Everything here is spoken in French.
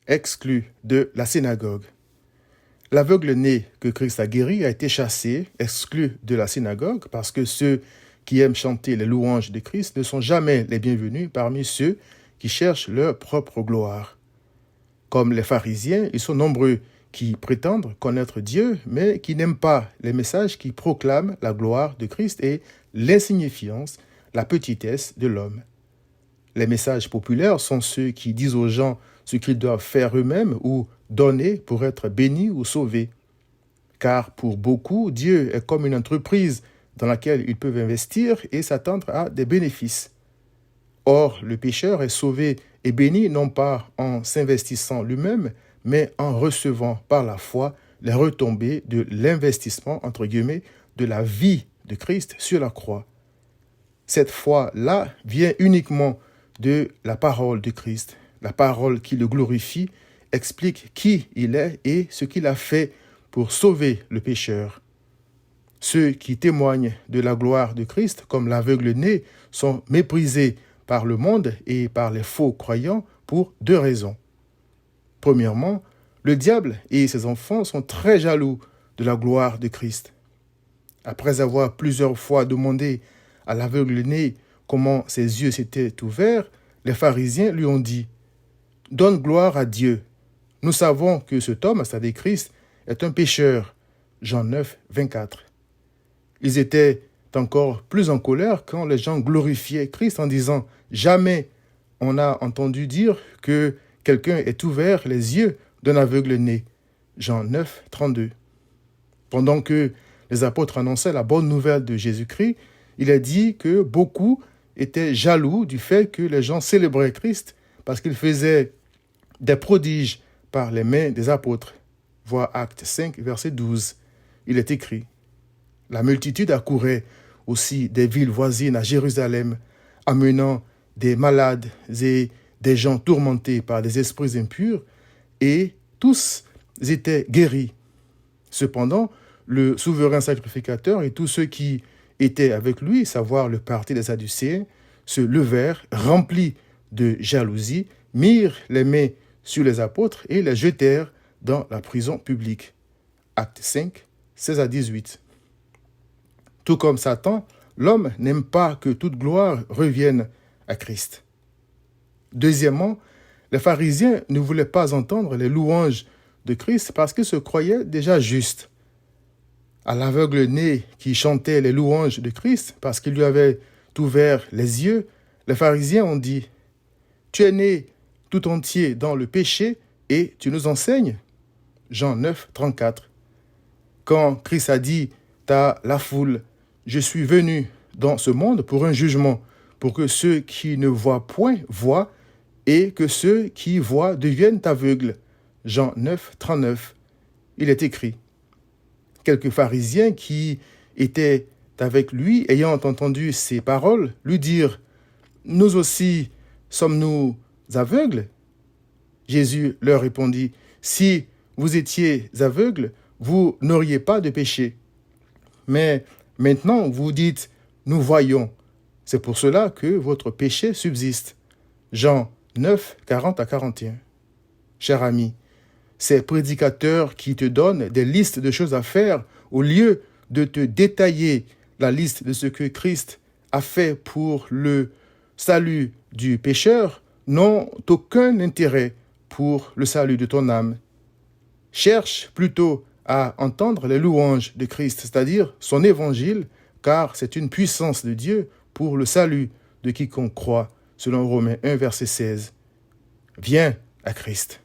exclu de la synagogue. L'aveugle-né que Christ a guéri a été chassé, exclu de la synagogue, parce que ceux qui aiment chanter les louanges de Christ ne sont jamais les bienvenus parmi ceux qui cherchent leur propre gloire. Comme les pharisiens, ils sont nombreux qui prétendent connaître Dieu, mais qui n'aiment pas les messages qui proclament la gloire de Christ et l'insignifiance, la petitesse de l'homme. Les messages populaires sont ceux qui disent aux gens ce qu'ils doivent faire eux-mêmes ou donner pour être bénis ou sauvés. Car pour beaucoup, Dieu est comme une entreprise dans laquelle ils peuvent investir et s'attendre à des bénéfices. Or, le pécheur est sauvé et béni non pas en s'investissant lui-même, mais en recevant par la foi les retombées de l'investissement, entre guillemets, de la vie de Christ sur la croix. Cette foi-là vient uniquement de la parole de Christ. La parole qui le glorifie explique qui il est et ce qu'il a fait pour sauver le pécheur. Ceux qui témoignent de la gloire de Christ, comme l'aveugle-né, sont méprisés par le monde et par les faux croyants pour deux raisons. Premièrement, le diable et ses enfants sont très jaloux de la gloire de Christ. Après avoir plusieurs fois demandé à l'aveugle-né comment ses yeux s'étaient ouverts, les pharisiens lui ont dit « Donne gloire à Dieu. Nous savons que cet homme, c'est-à-dire Christ, est un pécheur. » Jean 9, 24. Ils étaient encore plus en colère quand les gens glorifiaient Christ en disant « Jamais on a entendu dire que quelqu'un ait ouvert les yeux d'un aveugle-né. » Jean 9, 32. Pendant que les apôtres annonçaient la bonne nouvelle de Jésus-Christ, il est dit que beaucoup étaient jaloux du fait que les gens célébraient Christ parce qu'il faisait des prodiges par les mains des apôtres. Voir Acte 5, verset 12. Il est écrit « La multitude accourait aussi des villes voisines à Jérusalem, amenant des malades et des gens tourmentés par des esprits impurs, et tous étaient guéris. Cependant, le souverain sacrificateur et tous ceux qui étaient avec lui, savoir le parti des Sadducéens, se levèrent, remplis de jalousie, mirent les mains sur les apôtres et les jetèrent dans la prison publique. Acte 5, 16 à 18. Tout comme Satan, l'homme n'aime pas que toute gloire revienne à Christ. Deuxièmement, les pharisiens ne voulaient pas entendre les louanges de Christ parce qu'ils se croyaient déjà justes. À l'aveugle-né qui chantait les louanges de Christ parce qu'il lui avait ouvert les yeux, les pharisiens ont dit « Tu es né tout entier dans le péché et tu nous enseignes ?» Jean 9, 34. Quand Christ a dit à la foule « Je suis venu dans ce monde pour un jugement, pour que ceux qui ne voient point voient et que ceux qui voient deviennent aveugles. » Jean 9, 39. Il est écrit. Quelques pharisiens qui étaient avec lui, ayant entendu ces paroles, lui dirent « Nous aussi sommes-nous aveugles ?» Jésus leur répondit « Si vous étiez aveugles, vous n'auriez pas de péché. Mais maintenant, vous dites « Nous voyons ». C'est pour cela que votre péché subsiste. Jean 9, 40 à 41. Cher ami, ces prédicateurs qui te donnent des listes de choses à faire au lieu de te détailler la liste de ce que Christ a fait pour le salut du pécheur n'ont aucun intérêt pour le salut de ton âme. Cherche plutôt à entendre les louanges de Christ, c'est-à-dire son évangile, car c'est une puissance de Dieu pour le salut de quiconque croit, selon Romains 1, verset 16. Viens à Christ.